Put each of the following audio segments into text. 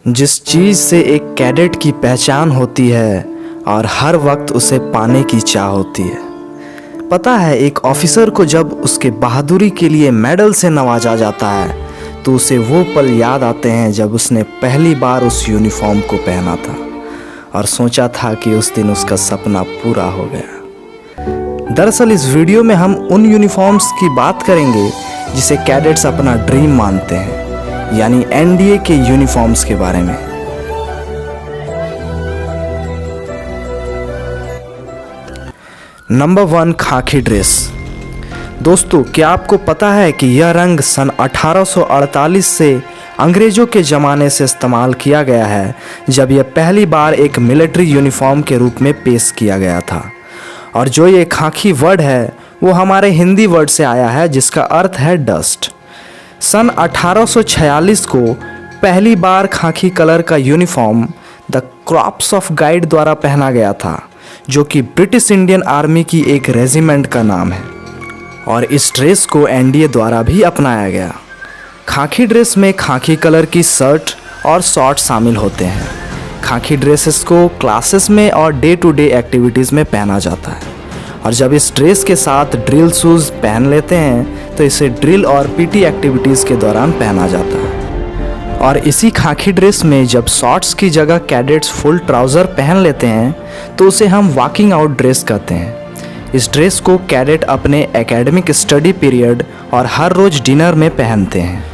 जिस चीज़ से एक कैडेट की पहचान होती है और हर वक्त उसे पाने की चाह होती है। पता है, एक ऑफिसर को जब उसके बहादुरी के लिए मेडल से नवाजा जाता है तो उसे वो पल याद आते हैं जब उसने पहली बार उस यूनिफॉर्म को पहना था और सोचा था कि उस दिन उसका सपना पूरा हो गया। दरअसल इस वीडियो में हम उन यूनिफॉर्म्स की बात करेंगे जिसे कैडेट्स अपना ड्रीम मानते हैं, यानी एनडीए के यूनिफॉर्म्स के बारे में। नंबर 1, खाकी ड्रेस। दोस्तों, क्या आपको पता है कि यह रंग सन 1848 से अंग्रेजों के ज़माने से इस्तेमाल किया गया है, जब यह पहली बार एक मिलिट्री यूनिफॉर्म के रूप में पेश किया गया था। और जो ये खाकी वर्ड है वो हमारे हिंदी वर्ड से आया है, जिसका अर्थ है डस्ट। सन 1846 को पहली बार खाकी कलर का uniform the crops of guide द्वारा पहना गया था, जो कि ब्रिटिश इंडियन आर्मी की एक रेजिमेंट का नाम है, और इस ड्रेस को एनडीए द्वारा भी अपनाया गया। खाकी ड्रेस में खाकी कलर की शर्ट और शॉर्ट शामिल होते हैं। खाकी ड्रेसेस को क्लासेस में और डे टू डे एक्टिविटीज़ में पहना जाता है, और जब इस ड्रेस के साथ ड्रिल शूज़ पहन लेते हैं तो इसे ड्रिल और पीटी एक्टिविटीज़ के दौरान पहना जाता है। और इसी खाकी ड्रेस में जब शॉर्ट्स की जगह कैडेट्स फुल ट्राउज़र पहन लेते हैं तो उसे हम वॉकिंग आउट ड्रेस कहते हैं। इस ड्रेस को कैडेट अपने एकेडमिक स्टडी पीरियड और हर रोज़ डिनर में पहनते हैं।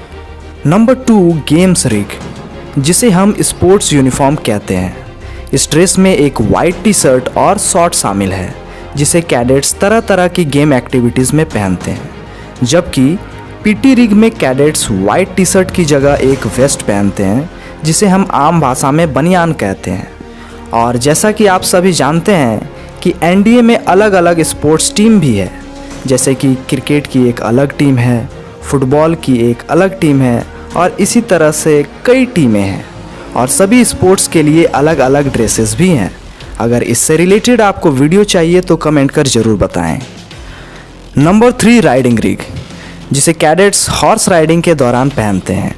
नंबर 2, गेम्स रिग, जिसे हम स्पोर्ट्स यूनिफॉर्म कहते हैं। इस ड्रेस में एक वाइट टी शर्ट और शॉर्ट शामिल है, जिसे कैडेट्स तरह तरह की गेम एक्टिविटीज़ में पहनते हैं, जबकि पीटी रिग में कैडेट्स वाइट टी शर्ट की जगह एक वेस्ट पहनते हैं, जिसे हम आम भाषा में बनियान कहते हैं। और जैसा कि आप सभी जानते हैं कि एनडीए में अलग अलग स्पोर्ट्स टीम भी है, जैसे कि क्रिकेट की एक अलग टीम है, फुटबॉल की एक अलग टीम है, और इसी तरह से कई टीमें हैं, और सभी स्पोर्ट्स के लिए अलग अलग ड्रेसेस भी हैं। अगर इससे रिलेटेड आपको वीडियो चाहिए तो कमेंट कर ज़रूर बताएं। नंबर 3, राइडिंग रिग, जिसे कैडेट्स हॉर्स राइडिंग के दौरान पहनते हैं।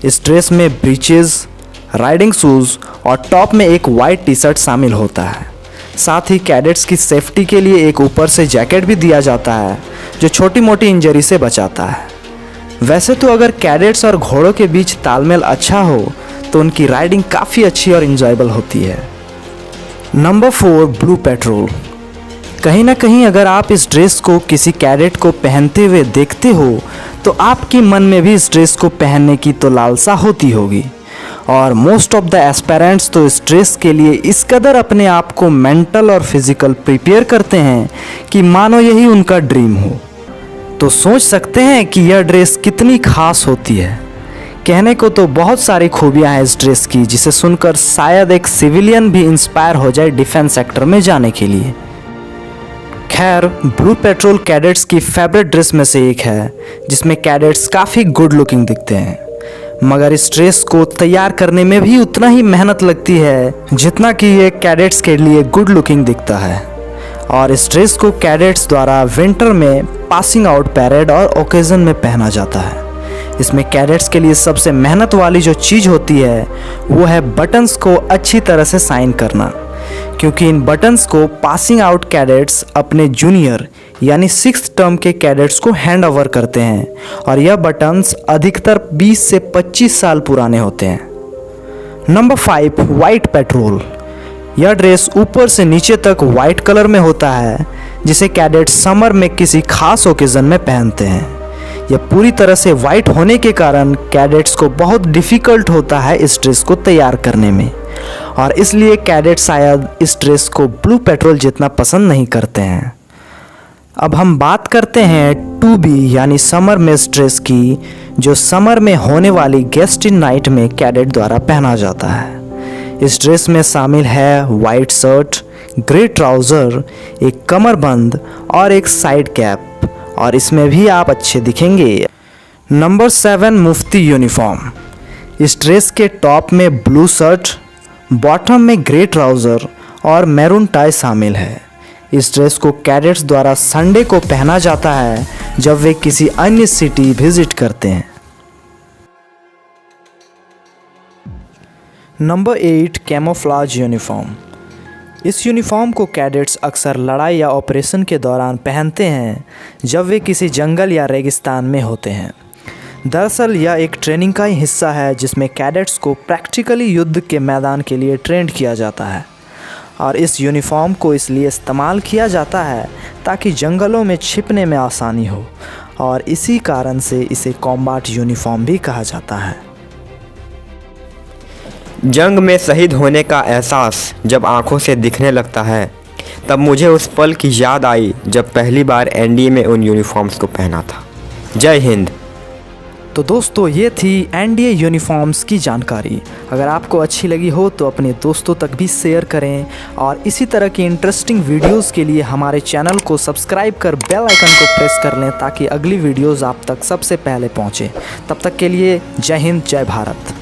इस ड्रेस में ब्रीचेस, राइडिंग शूज़ और टॉप में एक वाइट टी शर्ट शामिल होता है। साथ ही कैडेट्स की सेफ्टी के लिए एक ऊपर से जैकेट भी दिया जाता है, जो छोटी मोटी इंजरी से बचाता है। वैसे तो अगर कैडेट्स और घोड़ों के बीच तालमेल अच्छा हो तो उनकी राइडिंग काफ़ी अच्छी और इंजॉयबल होती है। Number 4, blue petrol. कहीं ना कहीं अगर आप इस ड्रेस को किसी कैडेट को पहनते हुए देखते हो तो आपके मन में भी इस ड्रेस को पहनने की तो लालसा होती होगी, और मोस्ट ऑफ द एस्पायरेंट्स तो इस ड्रेस के लिए इस कदर अपने आप को मेंटल और फिजिकल प्रिपेयर करते हैं कि मानो यही उनका ड्रीम हो। तो सोच सकते हैं कि यह ड्रेस कितनी खास होती है। कहने को तो बहुत सारी खूबियां हैं इस ड्रेस की, जिसे सुनकर शायद एक सिविलियन भी इंस्पायर हो जाए डिफेंस सेक्टर में जाने के लिए। खैर, ब्लू पेट्रोल कैडेट्स की फेवरेट ड्रेस में से एक है, जिसमें कैडेट्स काफ़ी गुड लुकिंग दिखते हैं, मगर इस ड्रेस को तैयार करने में भी उतना ही मेहनत लगती है जितना कि ये कैडेट्स के लिए गुड लुकिंग दिखता है। और इस ड्रेस को कैडेट्स द्वारा विंटर में पासिंग आउट पैरेड और ओकेजन में पहना जाता है। इसमें कैडेट्स के लिए सबसे मेहनत वाली जो चीज़ होती है वो है बटन्स को अच्छी तरह से साइन करना, क्योंकि इन बटन्स को पासिंग आउट कैडेट्स अपने जूनियर यानी 6th टर्म के कैडेट्स को हैंड ओवर करते हैं, और यह बटन्स अधिकतर 20 से 25 साल पुराने होते हैं। Number 5, white petrol. यह ड्रेस ऊपर से नीचे तक वाइट कलर में होता है, जिसे कैडेट्स समर में किसी खास ओकेजन में पहनते हैं। यह पूरी तरह से वाइट होने के कारण कैडेट्स को बहुत डिफ़िकल्ट होता है इस ड्रेस को तैयार करने में, और इसलिए कैडेट्स शायद इस ड्रेस को ब्लू पेट्रोल जितना पसंद नहीं करते हैं। अब हम बात करते हैं 2B यानी समर मेस ड्रेस की, जो समर में होने वाली गेस्ट इन नाइट में कैडेट द्वारा पहना जाता है। इस ड्रेस में शामिल है वाइट शर्ट, ग्रे ट्राउज़र, एक कमरबंद और एक साइड कैप, और इसमें भी आप अच्छे दिखेंगे। नंबर 7, मुफ्ती यूनिफॉर्म। इस ड्रेस के टॉप में ब्लू शर्ट, बॉटम में ग्रे ट्राउज़र और मैरून टाई शामिल है। इस ड्रेस को कैडेट्स द्वारा संडे को पहना जाता है जब वे किसी अन्य सिटी विजिट करते हैं। Number 8, camouflage uniform. इस यूनिफॉर्म को कैडेट्स अक्सर लड़ाई या ऑपरेशन के दौरान पहनते हैं जब वे किसी जंगल या रेगिस्तान में होते हैं। दरअसल यह एक ट्रेनिंग का ही हिस्सा है जिसमें कैडेट्स को प्रैक्टिकली युद्ध के मैदान के लिए ट्रेंड किया जाता है और इस यूनिफॉर्म को इसलिए इस्तेमाल किया जाता है ताकि जंगलों में छिपने में आसानी हो और इसी कारण से इसे कॉम्बैट यूनिफॉर्म भी कहा जाता है। जंग में शहीद होने का एहसास जब आंखों से दिखने लगता है तब मुझे उस पल की याद आई जब पहली बार एनडीए में उन यूनिफॉर्म्स को पहना था। जय हिंद। तो दोस्तों ये थी एनडीए यूनिफॉर्म्स की जानकारी। अगर आपको अच्छी लगी हो तो अपने दोस्तों तक भी शेयर करें और इसी तरह की इंटरेस्टिंग वीडियोस के लिए हमारे चैनल को सब्सक्राइब कर बेल आइकन को प्रेस कर लें ताकि अगली वीडियोस आप तक सबसे पहले पहुंचे। तब तक के लिए जय हिंद, जय भारत।